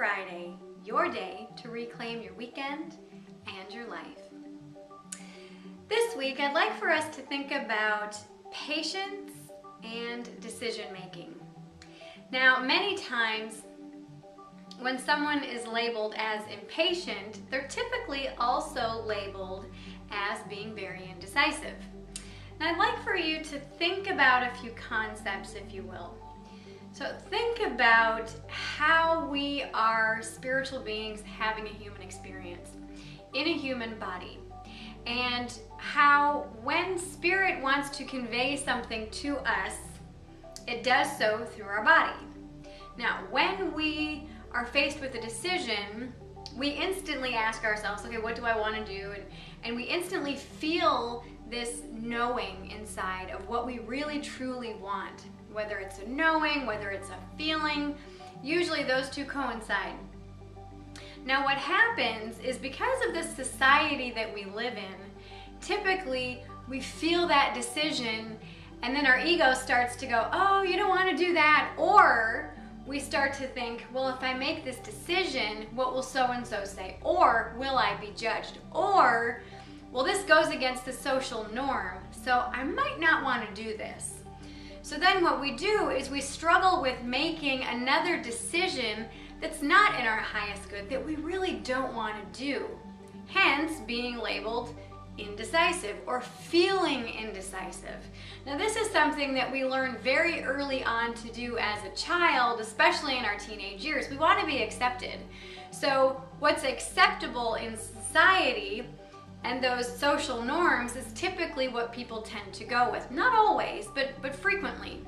Friday, your day to reclaim your weekend and your life. This week, I'd like for us to think about patience and decision making. Now, many times when someone is labeled as impatient, they're typically also labeled as being very indecisive. And I'd like for you to think about a few concepts, if you will. So think about how we are spiritual beings having a human experience in a human body, and how when spirit wants to convey something to us, it does so through our body. Now, when we are faced with a decision, we instantly ask ourselves, okay, what do I want to do? And we instantly feel this knowing inside of what we really truly want. Whether it's a knowing, whether it's a feeling, usually those two coincide. Now what happens is, because of the society that we live in, typically we feel that decision and then our ego starts to go, oh, you don't want to do that. Or we start to think, well, if I make this decision, what will so-and-so say? Or will I be judged? Or, well, this goes against the social norm, so I might not want to do this. So then what we do is we struggle with making another decision that's not in our highest good, that we really don't want to do. Hence being labeled indecisive or feeling indecisive. Now this is something that we learn very early on to do as a child, especially in our teenage years. We want to be accepted. So what's acceptable in society and those social norms is typically what people tend to go with. Not always, but frequently.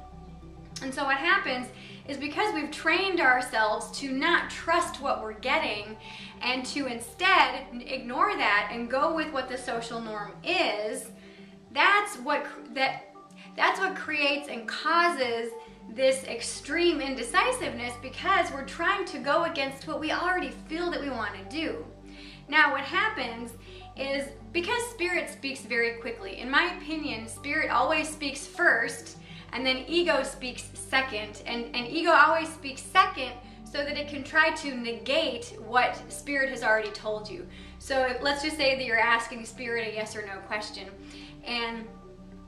And so what happens is, because we've trained ourselves to not trust what we're getting and to instead ignore that and go with what the social norm is, that's what creates and causes this extreme indecisiveness, because we're trying to go against what we already feel that we want to do. Now what happens is, because spirit speaks very quickly, in my opinion, spirit always speaks first and then ego speaks second, and ego always speaks second so that it can try to negate what spirit has already told you. So let's just say that you're asking spirit a yes or no question, and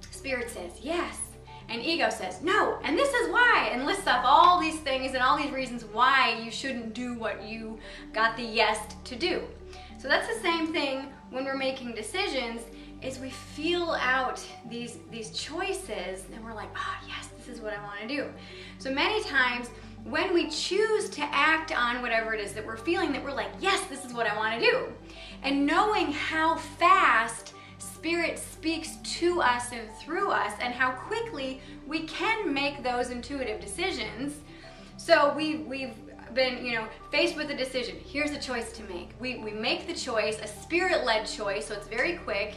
spirit says yes, and ego says no, and this is why, and lists up all these things and all these reasons why you shouldn't do what you got the yes to do. So that's the same thing when we're making decisions, is we feel out these choices and we're like, oh yes, this is what I want to do. So many times when we choose to act on whatever it is that we're feeling, that we're like, yes, this is what I want to do. And knowing how fast spirit speaks to us and through us, and how quickly we can make those intuitive decisions. So we've been, faced with a decision. Here's a choice to make. We make the choice, a spirit-led choice, so it's very quick.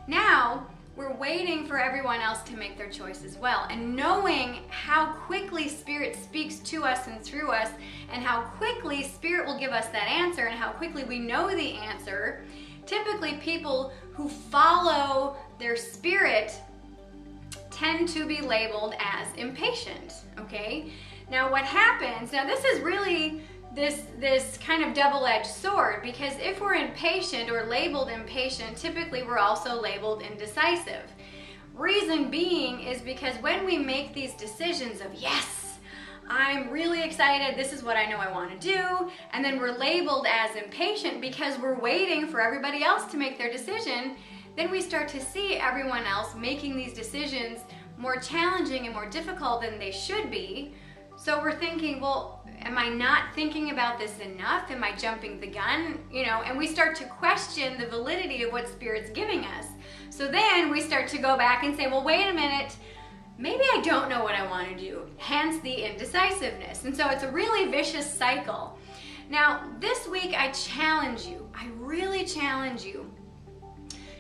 Now we're waiting for everyone else to make their choice as well. And knowing how quickly spirit speaks to us and through us, and how quickly spirit will give us that answer, and how quickly we know the answer, typically people who follow their spirit tend to be labeled as impatient, okay? Now what happens, now this is really this kind of double-edged sword, because if we're impatient or labeled impatient, typically we're also labeled indecisive. Reason being is because when we make these decisions of, yes, I'm really excited, this is what I know I want to do, and then we're labeled as impatient because we're waiting for everybody else to make their decision, then we start to see everyone else making these decisions more challenging and more difficult than they should be. So we're thinking, well, am I not thinking about this enough? Am I jumping the gun? And we start to question the validity of what Spirit's giving us. So then we start to go back and say, well, wait a minute, maybe I don't know what I want to do, hence the indecisiveness. And so it's a really vicious cycle. Now, this week I challenge you, I really challenge you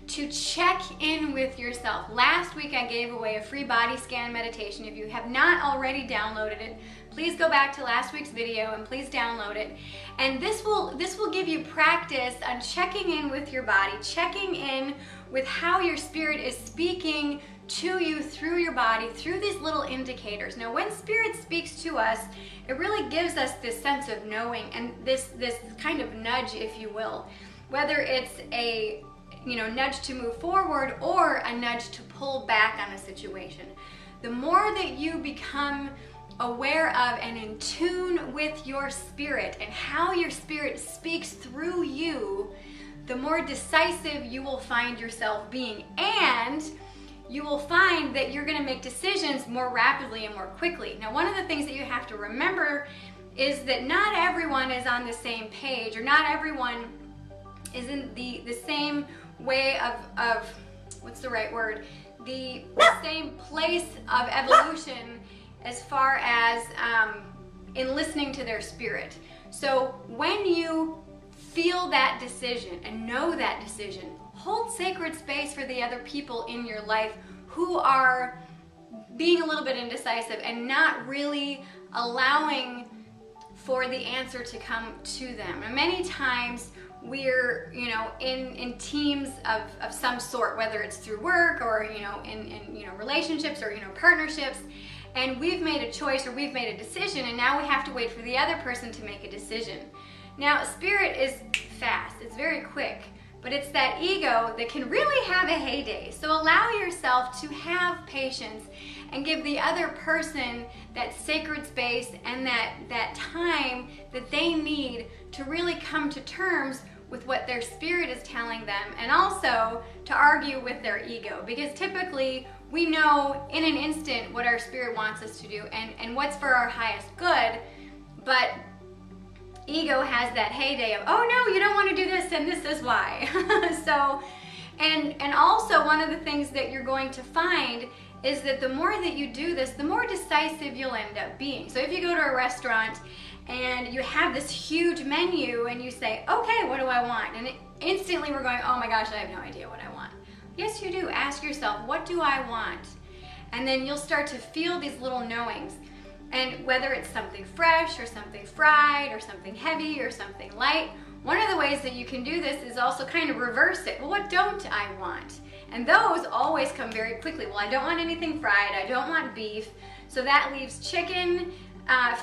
to check in with yourself. Last week I gave away a free body scan meditation. If you have not already downloaded it, please go back to last week's video and please download it. And this will give you practice on checking in with your body, checking in with how your spirit is speaking to you through your body, through these little indicators. Now, when Spirit speaks to us, it really gives us this sense of knowing and this kind of nudge, if you will, whether it's a nudge to move forward or a nudge to pull back on a situation. The more that you become aware of and in tune with your spirit and how your spirit speaks through you, the more decisive you will find yourself being, and you will find that you're going to make decisions more rapidly and more quickly. Now, one of the things that you have to remember is that not everyone is on the same page, or not everyone is in the same way of what's the right word? The same place of evolution as far as in listening to their spirit. So when you feel that decision and know that decision, hold sacred space for the other people in your life who are being a little bit indecisive and not really allowing for the answer to come to them. And many times we're in teams of some sort, whether it's through work or in relationships or partnerships, and we've made a choice or we've made a decision, and now we have to wait for the other person to make a decision. Now, spirit is fast, it's very quick, but it's that ego that can really have a heyday. So allow yourself to have patience and give the other person that sacred space and that time that they need to really come to terms with what their spirit is telling them, and also to argue with their ego, because typically we know in an instant what our spirit wants us to do and what's for our highest good, but ego has that heyday of, oh no, you don't want to do this and this is why. So, and also one of the things that you're going to find is that the more that you do this, the more decisive you'll end up being. So if you go to a restaurant and you have this huge menu and you say, okay, what do I want? And instantly we're going, oh my gosh, I have no idea what I want. Yes, you do. Ask yourself, what do I want? And then you'll start to feel these little knowings. And whether it's something fresh or something fried or something heavy or something light, one of the ways that you can do this is also kind of reverse it. Well, what don't I want? And those always come very quickly. Well, I don't want anything fried. I don't want beef. So that leaves chicken,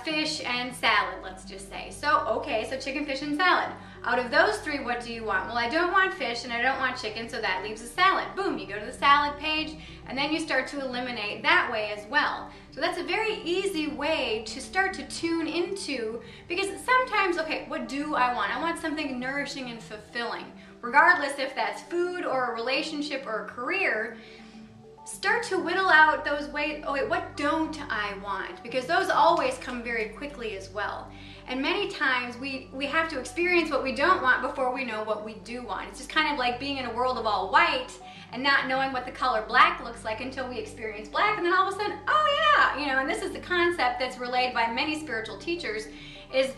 fish, and salad, let's just say. So, okay, so chicken, fish, and salad. Out of those three, what do you want? Well, I don't want fish and I don't want chicken, so that leaves a salad. Boom, you go to the salad page, and then you start to eliminate that way as well. So that's a very easy way to start to tune into, because sometimes, okay, what do I want? I want something nourishing and fulfilling. Regardless if that's food or a relationship or a career, start to whittle out those ways. Okay, what don't I want? Because those always come very quickly as well. And many times we have to experience what we don't want before we know what we do want. It's just kind of like being in a world of all white and not knowing what the color black looks like until we experience black, and then all of a sudden, oh yeah, and this is the concept that's relayed by many spiritual teachers, is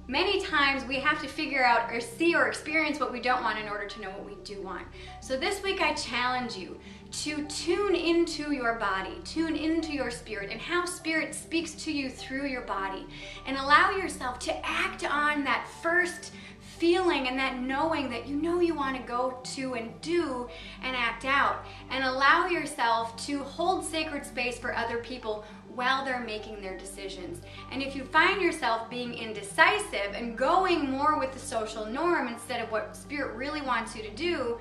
many times we have to figure out or see or experience what we don't want in order to know what we do want. So this week I challenge you to tune into your body, tune into your spirit and how spirit speaks to you through your body, and allow yourself to act on that first feeling and that knowing that you want to go to and do and act out, and allow yourself to hold sacred space for other people while they're making their decisions. And if you find yourself being indecisive and going more with the social norm instead of what spirit really wants you to do,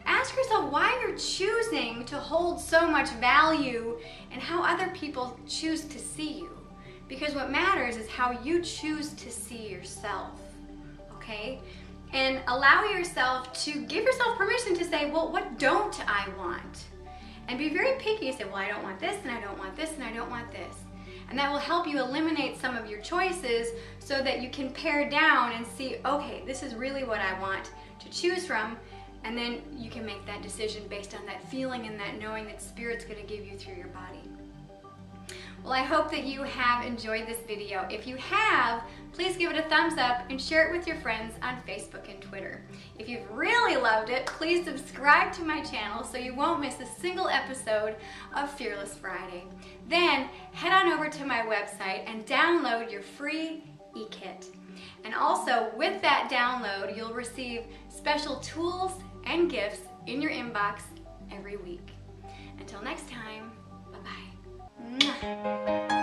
ask yourself why you're choosing to hold so much value and how other people choose to see you. Because what matters is how you choose to see yourself, okay? And allow yourself to give yourself permission to say, well, what don't I want? And be very picky. You say, well, I don't want this, and I don't want this, and I don't want this. And that will help you eliminate some of your choices so that you can pare down and see, okay, this is really what I want to choose from. And then you can make that decision based on that feeling and that knowing that Spirit's going to give you through your body. Well, I hope that you have enjoyed this video. If you have, please give it a thumbs up and share it with your friends on Facebook and Twitter. If you've really loved it, please subscribe to my channel so you won't miss a single episode of Fearless Friday. Then head on over to my website and download your free e-kit. And also with that download, you'll receive special tools and gifts in your inbox every week. Until next time, bye-bye.